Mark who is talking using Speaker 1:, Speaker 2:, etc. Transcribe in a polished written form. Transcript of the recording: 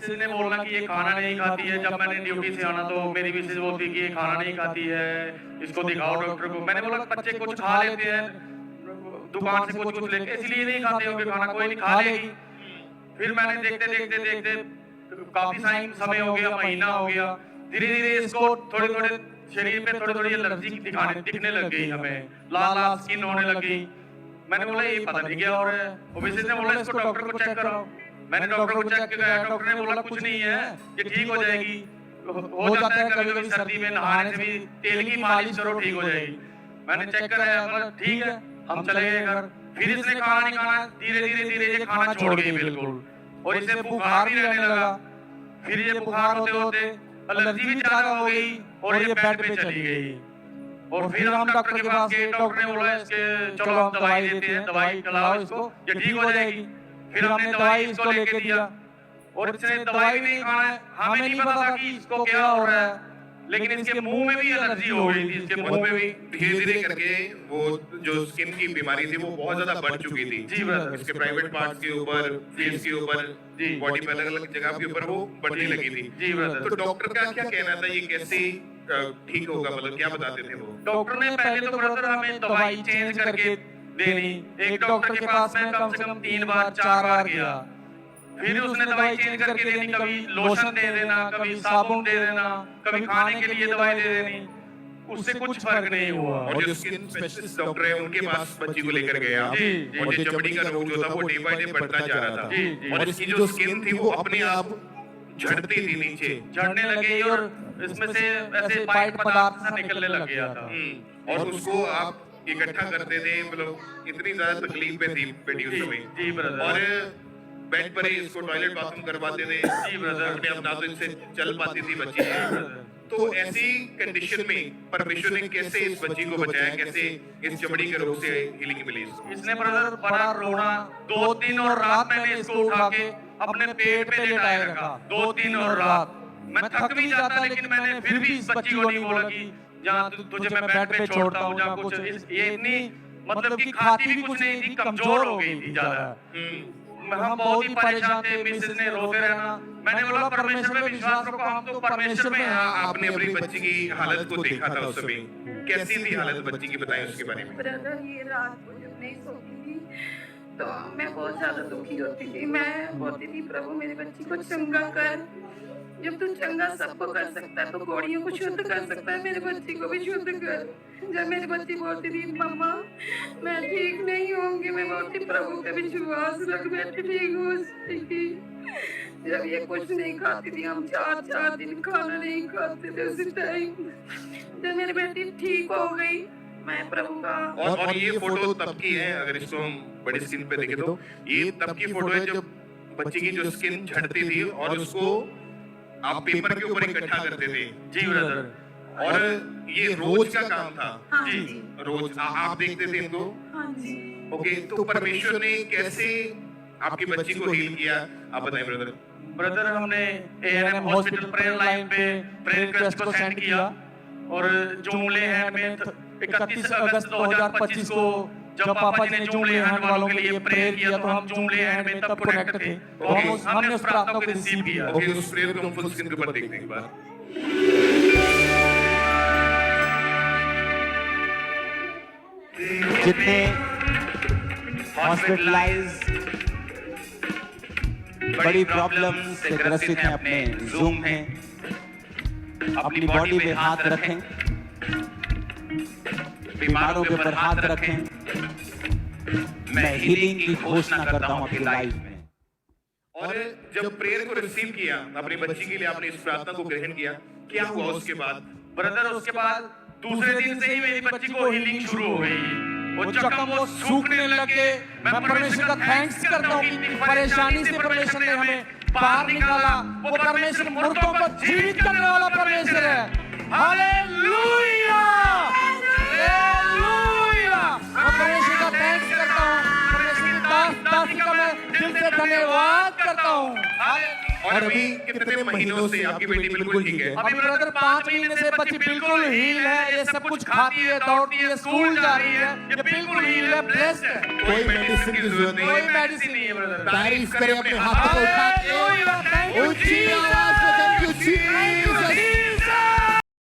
Speaker 1: Mrs ने बोलना कि ये खाना नहीं खाती है। जब मैंने ड्यूटी से आना तो मेरी मिसेज बोलती कि ये खाना नहीं खाती है, इसको दिखाओ डॉक्टर को। मैंने बोला बच्चे कुछ खा लेते हैं दुकान से कुछ कुछ लेके, इसलिए नहीं खाते होंगे खाना, कोई नहीं खा लेगी। फिर मैंने देखते काफी समय हो गया, महीना हो गया, धीरे धीरे इसको थोड़े थोड़े शरीर पे थोड़ी थोड़ी एलर्जी दिखने लग गई, हमें लाल लाल स्किन होने लगी। मैंने बोला ये पता नहीं क्या हो रहा है। वो मिसेज ने बोला इसको डॉक्टर को चेक कराओ। मैंने डॉक्टर को चेक किया, डॉक्टर ने बोला कुछ नहीं है, ये ठीक हो जाएगी। हो जाता है कभी कभी सर्दी में नहाने से भी तेल की मालिश करो ठीक हो जाएगी। मैंने चेक कराया, बोला ठीक है, हम चले गए घर। फिर इसने खाना नहीं खाना, धीरे धीरे ये खाना छोड़ गई बिल्कुल, और इसे बुखार भी रहने लगा। फिर ये बुखार होते होते एलर्जी भी ज्यादा हो गई और ये बेड पे चली गई। और फिर हम डॉक्टर के पास गए, डॉक्टर ने बोला इसके चलो हम दवाई देते हैं, दवाई खिलाओ इसको, ये ठीक हो जाएगी। फिर हमने दवाई इसको लेके दिया और इसने दवाई भी नहीं खाना है। हमें नहीं पता था कि इसको क्या हो रहा है, लेकिन इसके मुंह में भी एलर्जी हो गई थी, इसके मुंह में भी
Speaker 2: धीरे धीरे करके वो जो स्किन की बीमारी थी वो बहुत ज्यादा बढ़ चुकी थी।
Speaker 1: जी ब्रदर,
Speaker 2: इसके प्राइवेट पार्ट्स के ऊपर, फेस के ऊपर, बॉडी पे अलग अलग जगह के ऊपर वो बढ़ने लगी थी।
Speaker 1: जी ब्रदर।
Speaker 2: तो डॉक्टर का क्या कहना था, ये कैसे ठीक होगा, मतलब क्या बताते थे वो?
Speaker 1: डॉक्टर ने पहले तो ब्रदर हमें दवाई चेंज करके देनी। एक डॉक्टर के पास मैं कम से कम 3 बार 4 बार गया। फिर उसने दवाई चेंज करके देनी, कभी लोशन दे देना, कभी साबुन दे देना, कभी खाने के लिए दवाई दे देनी। उससे कुछ फर्क नहीं हुआ।
Speaker 2: और जो स्किन स्पेशलिस्ट डॉक्टर है उनके पास बच्ची को लेकर गया, और जो चमड़ी का रोग जो था वो डे बाय डे बढ़ता जा रहा था, और इसकी जो स्किन थी वो अपने आप झड़ती थी, नीचे
Speaker 1: झड़ने लगी और इसमें से ऐसे वाइट पदार्थ सा निकलने लग गया था।
Speaker 2: और उसको आप इकट्ठा करते थे, मतलब इतनी ज्यादा तकलीफ में थी बेटी उस समय।
Speaker 1: जी ब्रदर।
Speaker 2: और बेड पर ही इसको टॉयलेट बाथरूम करवाते थे।
Speaker 1: जी ब्रदर।
Speaker 2: अपने आप ना तो इससे चल पाती थी बच्ची। तो ऐसी कंडीशन में परमेश्वर ने कैसे इस बच्ची को बचाया, कैसे इस चमड़ी के रोग से हीलिंग मिली इसको?
Speaker 1: इसने ब्रदर बड़ा रोना, 2 दिन और रात मैंने इसको उठा के अपने पेट पे लेटाए रखा, 2 दिन और रात। मैं थक भी जाता, लेकिन मैंने फिर भी इस बच्ची को नहीं बोला कि जहाँ तुझे मैं बेड पे छोड़ता हूँ, जहाँ कुछ ये इतनी मतलब कि खाती भी कुछ नहीं थी, कमजोर हो गई थी ज्यादा। हम बहुत ही परेशान थे, मिसेज ने रोते रहना। मैंने बोला परमेश्वर पे विश्वास रखो, हम तो परमेश्वर में हैं।
Speaker 2: आपने अपनी बच्ची की हालत को देखा था उस समय, कैसी थी हालत बच्ची की, बताएं उसके बारे में।
Speaker 3: ब्रदर ये रात को जब नहीं सोती थी तो मैं बहुत ज्यादा दुखी होती थी। मैं बोलती थी प्रभु मेरी बच्ची को चंगा कर, जब तू चंगा सबको कर सकता है तो घोड़ियों को शुद्ध कर सकता है, मेरी बच्ची को भी शुद्ध कर। जब मेरी बच्ची बोलती थी मम्मा मैं ठीक नहीं होंगी, मैं बोलती प्रभु पे विश्वास रख, मैं ठीक हो जाएगी। जब ये कुछ नहीं खाती थी, हम 4 दिन खाना नहीं खाते थे उसी टाइम। जब मेरी बेटी ठीक हो गई, मैं प्रभु का
Speaker 2: और ये फोटो तब की है, अगर इसको हम बड़ी स्क्रीन पे देखें तो ये तब की फोटो है जब बच्ची की जो स्किन झड़ती थी और उसको आप पेपर के ऊपर इकट्ठा करते थे।
Speaker 1: जी ब्रदर।
Speaker 2: और ये रोज का काम था।
Speaker 3: हाँ
Speaker 1: जी।
Speaker 2: रोज आप देखते थे इनको।
Speaker 3: हाँ जी।
Speaker 2: ओके, तो परमेश्वर ने कैसे आपकी बच्ची को हील किया, आप बताएं ब्रदर।
Speaker 1: ब्रदर हमने एएनएम हॉस्पिटल प्रेयर लाइन पे प्रेयर रिक्वेस्ट को सेंड किया, और जुमले हैंड में 31 अगस्त 2025 को जब पापा जी ने जुमले हैंड वालों के लिए प्रेयर किया तो हम जुमले हैंड में तब कनेक्ट थे, तो हमने उस प्रार्थना को रिसीव किया।
Speaker 2: ओके, उस प्रेयर को हम फुल स्क्रीन के ऊपर देखते हैं एक बार।
Speaker 4: जितने हॉस्पिटलाइज बड़ी प्रॉब्लम से ग्रसित हैं अपने जूम में, अपनी बॉडी पे हाथ रखें, बीमारों के ऊपर हाथ रखें। मैं हीलिंग की घोषणा करता हूं आपकी लाइफ में।
Speaker 2: और जब प्रेयर को रिसीव किया, अपनी बच्ची के लिए आपने इस प्रार्थना को ग्रहण किया, क्या हुआ उसके बाद?
Speaker 1: ब्रदर उसके बाद दूसरे दिन से ही मेरी बच्ची को हीलिंग शुरू हो गई, वो जख्म वो सूखने लगे। मैं परमेश्वर का थैंक्स करता हूँ कि परेशानी से परमेश्वर ने हमें बाहर निकाला। वो परमेश्वर मुर्दों को जीवित करने वाला परमेश्वर है। Hallelujah, hallelujah. मैं परमेश्वर का थैंक्स करता हूँ, परमेश्वर की दास का मैं दिल से धन्यवाद करता हूँ।
Speaker 2: और अभी कितने महीनों से आपकी बेटी बिल्कुल ठीक है?
Speaker 1: अभी ब्रदर 5 महीने से बच्ची बिल्कुल हील है, ये सब कुछ खाती है, दौड़ती है, स्कूल जा रही है, ये बिल्कुल हील है, ब्लेस्ड है।
Speaker 2: कोई मेडिसिन की जरूरत नहीं
Speaker 1: कोई
Speaker 2: है।
Speaker 1: मेडिसिन नहीं है ब्रदर।
Speaker 2: तारीफ करें अपने हाथों को उठा के।
Speaker 1: हालेलुया, थैंक
Speaker 2: ऊंची